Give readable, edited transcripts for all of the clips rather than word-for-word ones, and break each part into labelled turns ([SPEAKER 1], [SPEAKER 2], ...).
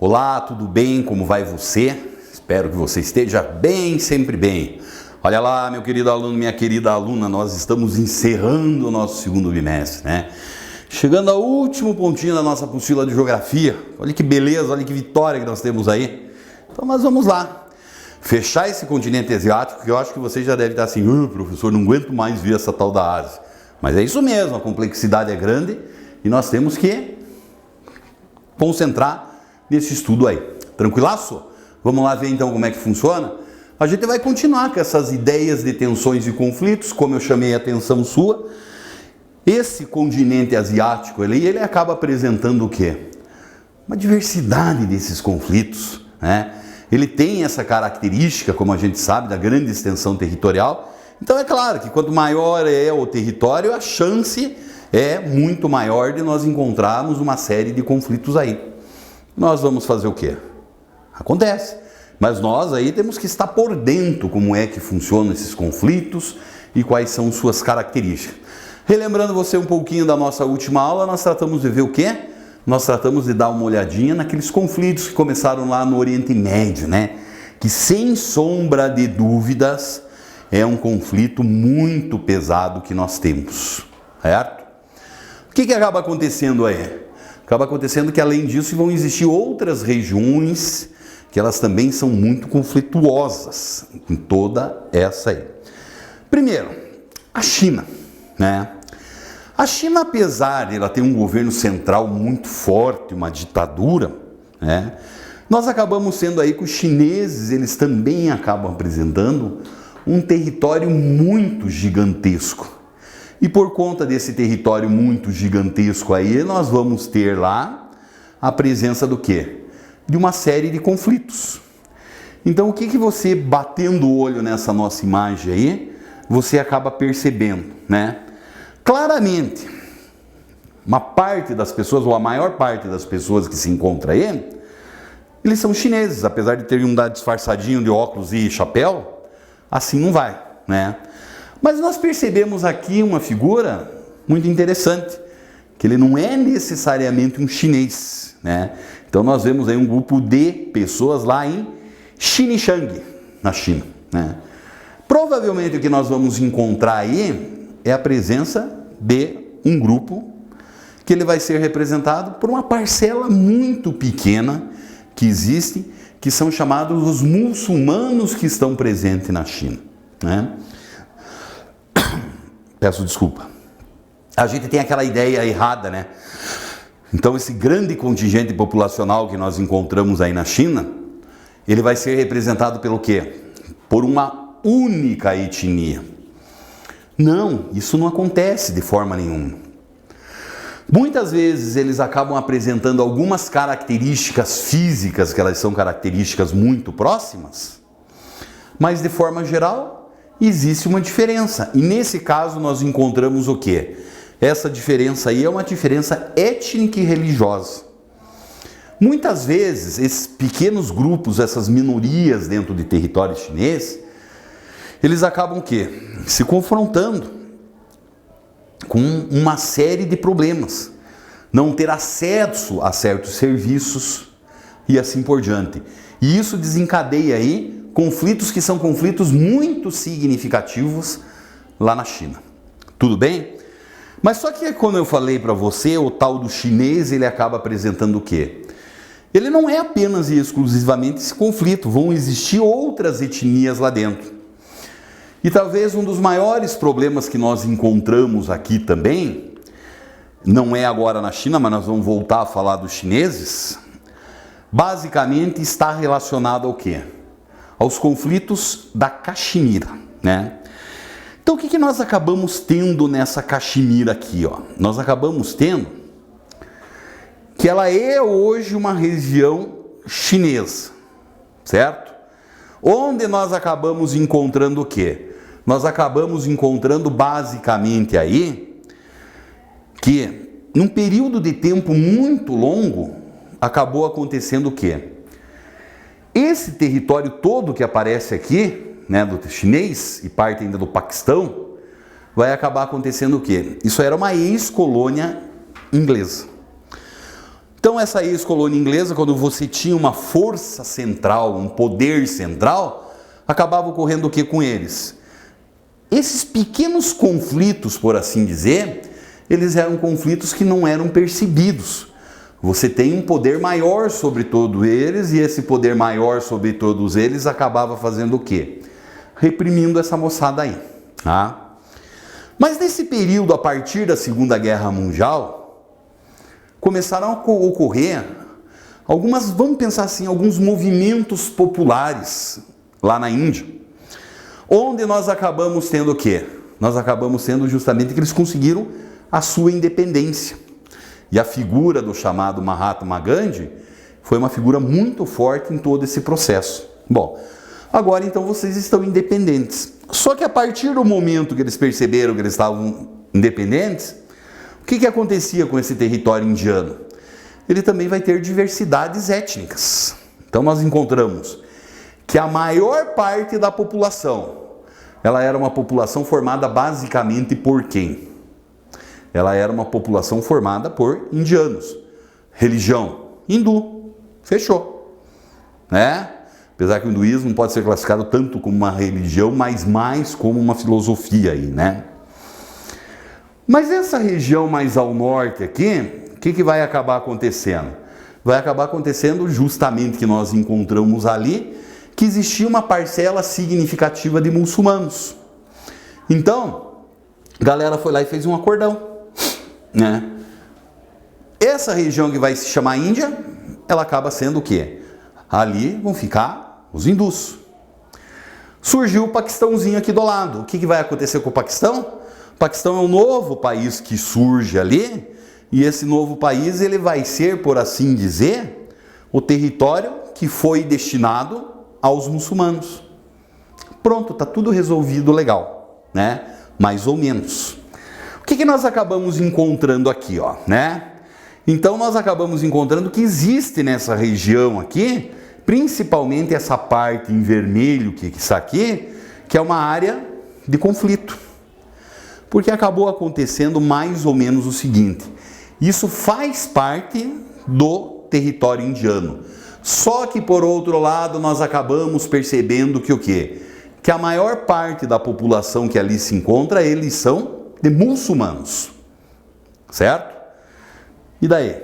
[SPEAKER 1] Olá, tudo bem? Como vai você? Espero que você esteja bem, sempre bem. Olha lá, meu querido aluno, minha querida aluna, nós estamos encerrando o nosso segundo bimestre, né? Chegando ao último pontinho da nossa apostila de geografia. Olha que beleza, olha que vitória que nós temos aí. Então nós vamos lá. Fechar esse continente asiático, que eu acho que você já deve estar assim, professor, não aguento mais ver essa tal da Ásia. Mas é isso mesmo, a complexidade é grande e nós temos que concentrar nesse estudo aí. Tranquilaço? Vamos lá ver então como é que funciona? A gente vai continuar com essas ideias de tensões e conflitos, como eu chamei a atenção sua. Esse continente asiático, ele acaba apresentando o quê? Uma diversidade desses conflitos, né? Ele tem essa característica, como a gente sabe, da grande extensão territorial. Então é claro que quanto maior é o território, a chance é muito maior de nós encontrarmos uma série de conflitos aí. Nós vamos fazer o quê? Acontece. Mas nós aí temos que estar por dentro como é que funcionam esses conflitos e quais são suas características. Relembrando você um pouquinho da nossa última aula, nós tratamos de ver o quê? Nós tratamos de dar uma olhadinha naqueles conflitos que começaram lá no Oriente Médio, né? Que sem sombra de dúvidas é um conflito muito pesado que nós temos, certo? O que acaba acontecendo aí? Acaba acontecendo que além disso vão existir outras regiões que elas também são muito conflituosas em toda essa aí. Primeiro, a China, né? A China, apesar de ela ter um governo central muito forte, uma ditadura, né? Nós acabamos sendo aí que os chineses, eles também acabam apresentando um território muito gigantesco. E por conta desse território muito gigantesco aí, nós vamos ter lá a presença do quê? De uma série de conflitos. Então o que você, batendo o olho nessa nossa imagem aí, você acaba percebendo, né? Claramente, uma parte das pessoas, ou a maior parte das pessoas que se encontra aí, eles são chineses, apesar de terem um disfarçadinho de óculos e chapéu, assim não vai, né? Mas nós percebemos aqui uma figura muito interessante, que ele não é necessariamente um chinês, né? Então nós vemos aí um grupo de pessoas lá em Xinjiang, na China, né? Provavelmente o que nós vamos encontrar aí é a presença de um grupo que ele vai ser representado por uma parcela muito pequena que existe, que são chamados os muçulmanos que estão presentes na China, né? Peço desculpa. A gente tem aquela ideia errada, né? Então esse grande contingente populacional que nós encontramos aí na China, ele vai ser representado pelo quê? Por uma única etnia. Não, isso não acontece de forma nenhuma. Muitas vezes eles acabam apresentando algumas características físicas, que elas são características muito próximas, mas de forma geral existe uma diferença. E nesse caso nós encontramos o quê? Essa diferença aí é uma diferença étnica e religiosa. Muitas vezes esses pequenos grupos, essas minorias dentro de território chinês, eles acabam o quê? Se confrontando com uma série de problemas. Não ter acesso a certos serviços e assim por diante. E isso desencadeia aí conflitos que são conflitos muito significativos lá na China. Tudo bem? Mas só que quando eu falei para você, o tal do chinês, ele acaba apresentando o quê? Ele não é apenas e exclusivamente esse conflito, vão existir outras etnias lá dentro. E talvez um dos maiores problemas que nós encontramos aqui também, não é agora na China, mas nós vamos voltar a falar dos chineses, basicamente está relacionado ao quê? Aos conflitos da Caxemira, né? Então o que nós acabamos tendo nessa Caxemira aqui, ó? Nós acabamos tendo que ela é hoje uma região chinesa, certo? Onde nós acabamos encontrando o quê? Nós acabamos encontrando basicamente aí que num período de tempo muito longo acabou acontecendo o quê? Esse território todo que aparece aqui, né, do chinês e parte ainda do Paquistão, vai acabar acontecendo o quê? Isso era uma ex-colônia inglesa. Então essa ex-colônia inglesa, quando você tinha uma força central, um poder central, acabava ocorrendo o que com eles? Esses pequenos conflitos, por assim dizer, eles eram conflitos que não eram percebidos. Você tem um poder maior sobre todos eles, e esse poder maior sobre todos eles acabava fazendo o quê? Reprimindo essa moçada aí. Tá? Mas nesse período, a partir da Segunda Guerra Mundial, começaram a ocorrer algumas, vamos pensar assim, alguns movimentos populares lá na Índia, onde nós acabamos tendo o quê? Nós acabamos tendo justamente que eles conseguiram a sua independência. E a figura do chamado Mahatma Gandhi foi uma figura muito forte em todo esse processo. Bom, agora então vocês estão independentes. Só que a partir do momento que eles perceberam que eles estavam independentes, o que acontecia com esse território indiano? Ele também vai ter diversidades étnicas. Então nós encontramos que a maior parte da população, ela era uma população formada basicamente por quem? Ela era uma população formada por indianos. Religião hindu. Fechou. Né? Apesar que o hinduísmo não pode ser classificado tanto como uma religião, mas mais como uma filosofia aí, né? Mas essa região mais ao norte aqui, o que vai acabar acontecendo? Vai acabar acontecendo justamente que nós encontramos ali que existia uma parcela significativa de muçulmanos. Então, a galera foi lá e fez um acordão. Né? Essa região que vai se chamar Índia, ela acaba sendo o quê? Ali vão ficar os hindus. Surgiu o Paquistãozinho aqui do lado. O que vai acontecer com o Paquistão? O Paquistão é um novo país que surge ali, e esse novo país ele vai ser, por assim dizer, o território que foi destinado aos muçulmanos. Pronto, tá tudo resolvido legal, né? Mais ou menos. O que nós acabamos encontrando aqui, ó, né? Então nós acabamos encontrando que existe nessa região aqui, principalmente essa parte em vermelho que está aqui, que é uma área de conflito. Porque acabou acontecendo mais ou menos o seguinte: isso faz parte do território indiano. Só que por outro lado nós acabamos percebendo que o quê? Que a maior parte da população que ali se encontra, eles são de muçulmanos, certo? E daí?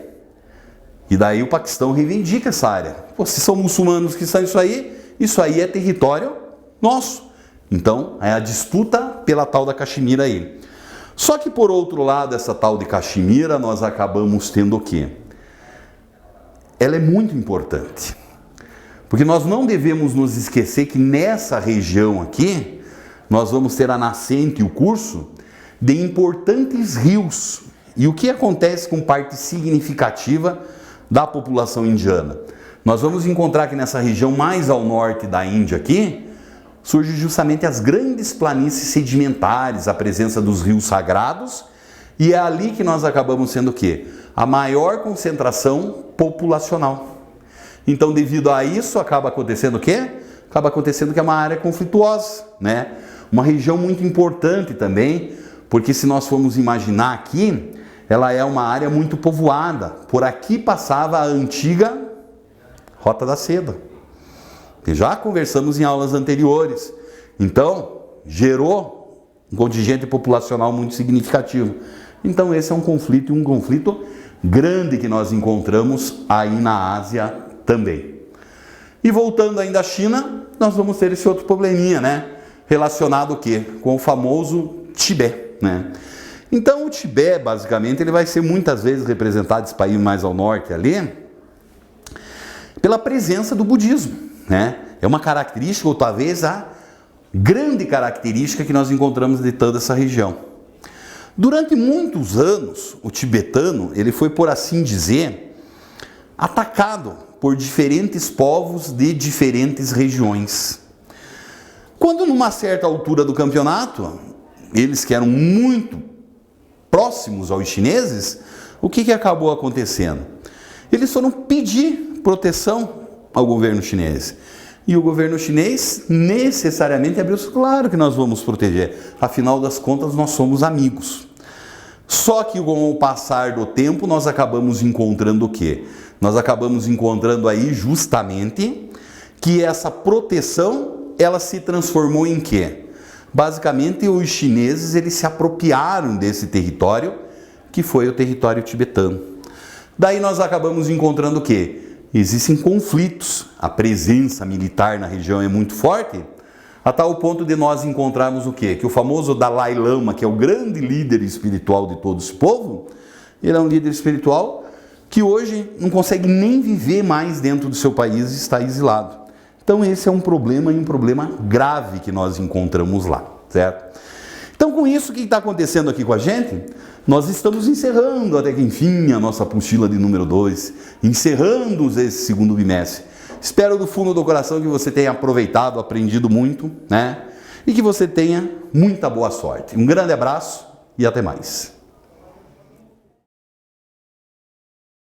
[SPEAKER 1] E daí o Paquistão reivindica essa área. Pô, se são muçulmanos que estão isso aí é território nosso. Então, é a disputa pela tal da Caxemira aí. Só que por outro lado, essa tal de Caxemira, nós acabamos tendo o quê? Ela é muito importante. Porque nós não devemos nos esquecer que nessa região aqui, nós vamos ter a nascente e o curso de importantes rios. E o que acontece com parte significativa da população indiana? Nós vamos encontrar que nessa região mais ao norte da Índia aqui, surgem justamente as grandes planícies sedimentares, a presença dos rios sagrados, e é ali que nós acabamos sendo o quê? A maior concentração populacional. Então, devido a isso, acaba acontecendo o quê? Acaba acontecendo que é uma área conflituosa, né? Uma região muito importante também, porque se nós formos imaginar aqui, ela é uma área muito povoada. Por aqui passava a antiga Rota da Seda, que já conversamos em aulas anteriores. Então, gerou um contingente populacional muito significativo. Então, esse é um conflito grande que nós encontramos aí na Ásia também. E voltando ainda à China, nós vamos ter esse outro probleminha, né? Relacionado o quê? Com o famoso Tibete. Né? Então o Tibete, basicamente, ele vai ser muitas vezes representado, esse país mais ao norte ali, pela presença do budismo. Né? É uma característica, ou talvez a grande característica que nós encontramos de toda essa região. Durante muitos anos, o tibetano, ele foi, por assim dizer, atacado por diferentes povos de diferentes regiões. Quando numa certa altura do campeonato, eles que eram muito próximos aos chineses, o que acabou acontecendo? Eles foram pedir proteção ao governo chinês. E o governo chinês necessariamente abriu, claro que nós vamos proteger, afinal das contas nós somos amigos. Só que com o passar do tempo nós acabamos encontrando o quê? Nós acabamos encontrando aí justamente que essa proteção ela se transformou em quê? Basicamente os chineses eles se apropriaram desse território que foi o território tibetano. Daí nós acabamos encontrando o quê? Existem conflitos, a presença militar na região é muito forte, a tal ponto de nós encontrarmos o quê? Que o famoso Dalai Lama, que é o grande líder espiritual de todo esse povo, ele é um líder espiritual que hoje não consegue nem viver mais dentro do seu país e está exilado. Então esse é um problema e um problema grave que nós encontramos lá, certo? Então com isso, o que está acontecendo aqui com a gente? Nós estamos encerrando até que enfim a nossa apostila de número 2, encerrando esse segundo bimestre. Espero do fundo do coração que você tenha aproveitado, aprendido muito, né? E que você tenha muita boa sorte. Um grande abraço e até mais.